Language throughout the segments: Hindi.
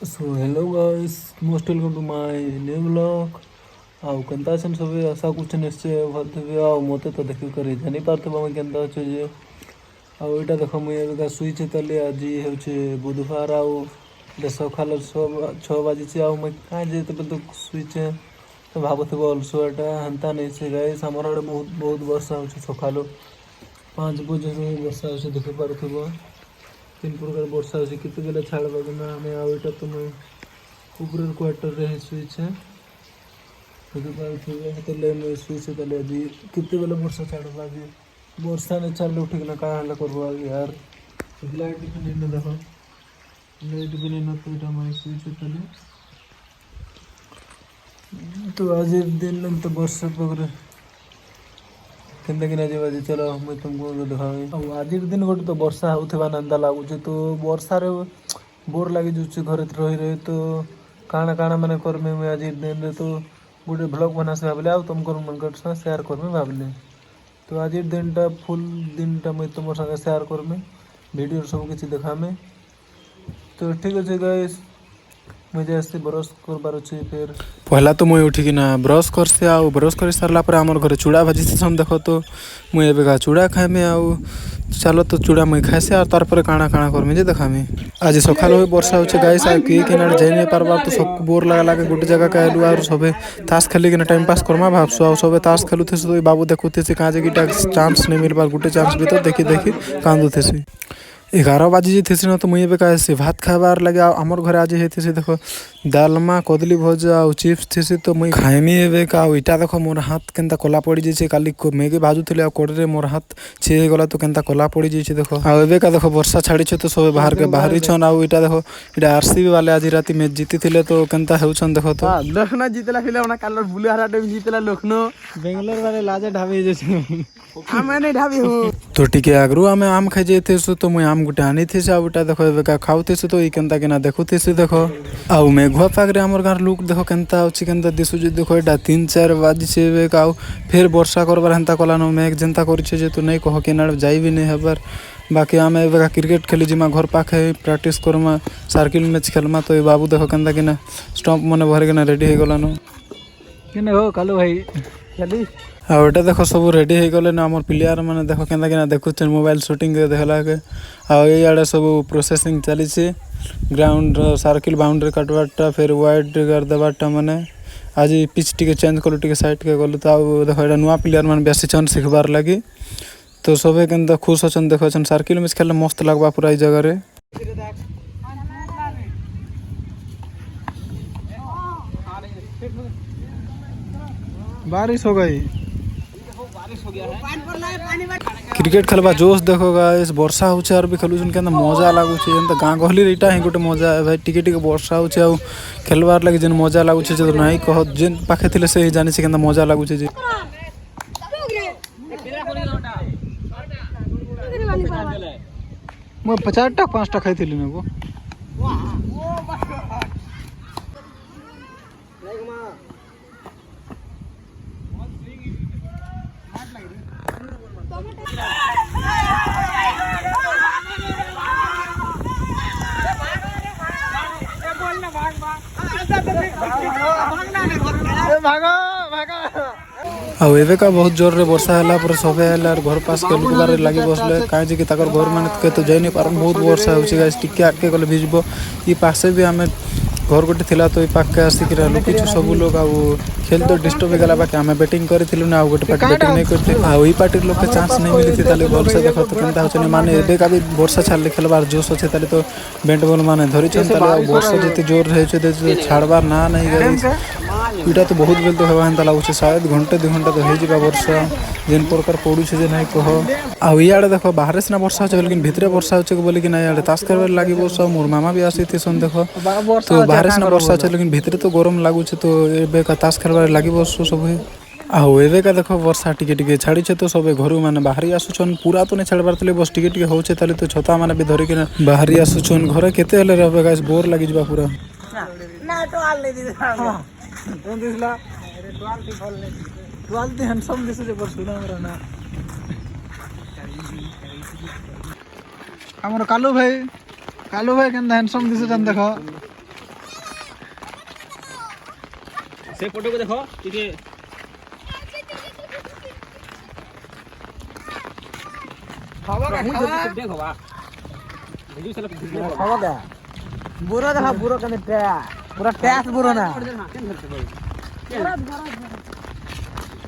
So hello guys, most welcome to my new blog. आउ केनता छन सबे आशा कुछ निश्चय भरथिबे। आउ मते तो देखि करी जानि पारथबा मैं केनता छ जे आउ एटा देखो मैं एबका सुइच तले आज हेउचे बुधवार। आउ दे सखाल 6 बजे छ। आउ मैं का जे तबे तो सुइच तो भाबथबो अलसोटा हंता नै से गाइस। हमर आड़े बहुत बहुत वर्षा होछ। सखालो 5 बजे रो वर्षा होछ, देखि पारथबो। 3 प्रकार वर्षा होछ, केते बेले छाड़बा ना हमें। आउ एटा तो मैं ऊपर क्वार्टर रे सुइच है देखि पारथबो। हतले मैं सुइच तले अभी केते बेले वर्षा छाड़बा। अभी वर्षा ने छाड़ले उठिक ना का हला करबो यार। लाइट भी नहीं देखो, लाइट भी नहीं तो एटा मैं सुइच तले तो आज दिन तो वर्षा पकड़े केनता कि आज चलो मैं तुमको दिखावी। अब आज दिन गोटे तो वर्षा होथबा नंदा लागु छ। तो वर्षा रे बोर लगी जो घर रही रही तो काଣା काଣା मैंने करमे मैं आज दिन रे तो गोटे ब्लॉग बना से भावले। आ तुमको मन शेयर करमे भावले। तो आज दिन टा फुल दिन टा मैं तुम संगे शेयर करमे, वीडियो सब किसी देखामे। तो ठीक अच्छे गाइस, मुझे ऐसे ब्रश करबार अच्छे। फिर पहला तो मुझे उठिक ना ब्रश करसे। आउ ब्रश कर सारा पर आमर घर चूड़ा भाजी से देख। तो मुझे एवं चूड़ा खाएमे। आउ चलो तो चूड़ा मुझे खाएसे और तार पर काଣା काଣା करमे जे देखामे। आज सकाल वर्षा होचे गाइस। आ किए के ना जाई नहीं पारबा तो सब बोर लगा के गोटे जगह का आलु और सबे ताश खेली के टाइम पास करमा भाबसु। आ सबे ताश खेलुथे तो बाबू देखुथे से काजे गिटा चांस नहीं मिल पार। गोटे चांस भी तो देखी देखी कांदुथे से 11 बाजी जेथे ना। तो मुझे एवं कैसे भात खाबार लगे। आमर घर आज हेते देखो डालमा कदली भजा और चिप्स थी। तो मुझे खाएमी एवं का इटा देखो मोर हाथ केनता कला पड़ जाइए। काली मैगी भाजुले कड़े मोर हाथ छे गला तो केनता कला पड़ जाइए देखो। आवे का देखो वर्षा छाड़ी तो सब बाहर के बाहरी छन। आउ इटा देखो इटा आरसीबी वाले आज राती मैच जीती थे तो केनता हेउछन देखो। तो लखनऊ जीतला फिले ओना कलर ब्लू हरा टीम जीतला लखनऊ। बेंगलोर वाले लाजे ढाबे जे आमे नहीं ढाबी हो। तो टिके आगरू आमे आम खाई जेथे सो। तो मुई आम गुटे आनी थे। आउ इटा देखो एबे का खाउथे से। तो ई केनता केना देखुथे से देखो। आउ मेघुआ पागरे हमर गार लुक देखो केनता अछि केनता दिसु जे देखो। एटा 3-4 बाजी से एबे का आउ फिर वर्षा करबार हेनता कलानो मेघ जेनता करिछे जे तो नहीं कहो केना जाई भी नहीं हबर। बाकी आमे एबे का क्रिकेट खेली जिमा घर पाखे प्रैक्टिस करमा सर्किल मैच खेलमा। तो ए बाबू देखो केनता केना स्टंप मने भर केना रेडी हो गलानो केने हो कालू भाई चली। आउ एटा देखो सब रेडी हो गले ना हमर प्लेयर माने देखो केनता केना देखुछन मोबाइल शूटिंग के देखला के। आउ ए आड़े सब प्रोसेसिंग चली छे। ग्राउंड सर्किल बाउंड्री काटवाटा फिर वाइड कर देवाटा माने आज पिच टिके चेंज कलु टिके साइड के गलु। तो आउ देखो एटा नुवा प्लेयर माने बेसी छन सिखबार लागि। तो सबे केनता खुश अछन देखो छन सर्किल मैच खेलले मस्त लागबा पूरा ई जगह रे। बारिश हो गई, क्रिकेट खेलबा जोश देखो गाइस। वर्षा होचे और भी खेलुछन केनता मजा लागुचे। जेनता गां गहली रेटा ही गोटे मजा है भाई। टिके टिके वर्षा होचे आउ खेलबार लागि जेन मजा लागुचे जे नहीं कह जेन पाखे थिले से ही जानि से केनता मजा लागुचे जे। मैं 50 टा 5 टा खाइथिली ने वो। आउ एबे का बहुत जोर रे वर्षा हला पर सबे हला घर पास के लोक बारे लागि बसले काहे जे कि ताकर घर माने के तो जाई नहीं पार। बहुत वर्षा होची गाइस। टिके आके गले भिजबो। ई पासे भी हमें घर गोटे थिला तो ई पाके आसी कि लुकी छु सब लोग। आउ खेल तो डिस्टर्ब गला बाकी हमें बैटिंग करिथिलु ना। आउ गोटे पार्टी बैटिंग नहीं करथे। आउ ई पार्टी लोग के चांस नहीं मिली थी ताले बॉल से देखो। तो केनता होचनी माने एबे का भी वर्षा छाड़ले खेलबार जोश अछि ताले तो बैट बॉल माने धरि छन ताले। आउ वर्षा जति जोर रहे छै दे छाड़बार ना नहीं गाइस। इटा तो बहुत बेल तो हेबा हेनता लागुचे। शायद घंटे 2 घंटा तो हे जिबा वर्षा जेन प्रकार पड़ू छे जे नहीं कहो। आउ इयाडे देखो बाहर से ना वर्षा होचे लेकिन भितरे वर्षा होचे बोले कि ना इयाडे ताश करबार लागि बस। मोर मामा भी आसी थे सन देखो। तो बाहर से ना वर्षा होचे लेकिन भितरे तो गरम लागुचे। तो एबे का ताश करबार लागि बस सब है। आउ एबे का देखो वर्षा टिके टिके छाड़ी छे। तो सबे घरु माने बाहरी आसुछन। पूरा तो नहीं छाड़बार तले बस टिके टिके होचे ताले तो छता माने भी धरि के बाहरी आसुछन। घरे केते हले रहबे गाइस, बोर लागि जिबा पूरा ना। तो आल ले दि हां कोन दिसला क्वालिटी हैंडसम दिसे जे पर सुना हमरा ना। हमर कालू भाई केनता हैंडसम दिसे जन देखो। से फोटो को देखो ଟିକେ देखो बा वीडियो से वीडियो খাওয়া দে বুড়ো দেখা বুড়ো কেন পুরা ট্যাস বুড়ো না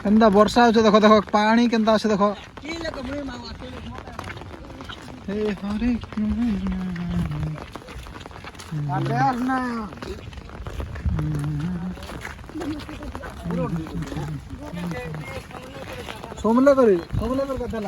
କେନ୍ତା ବର୍ଷା ହଉଛି ଦେଖ ଦେଖ ପାଣି କେନ୍ତା ଅଛି ଦେଖ ହେ ହରେ ট্যাস না ସମଲେଶ୍ୱରୀ କଥା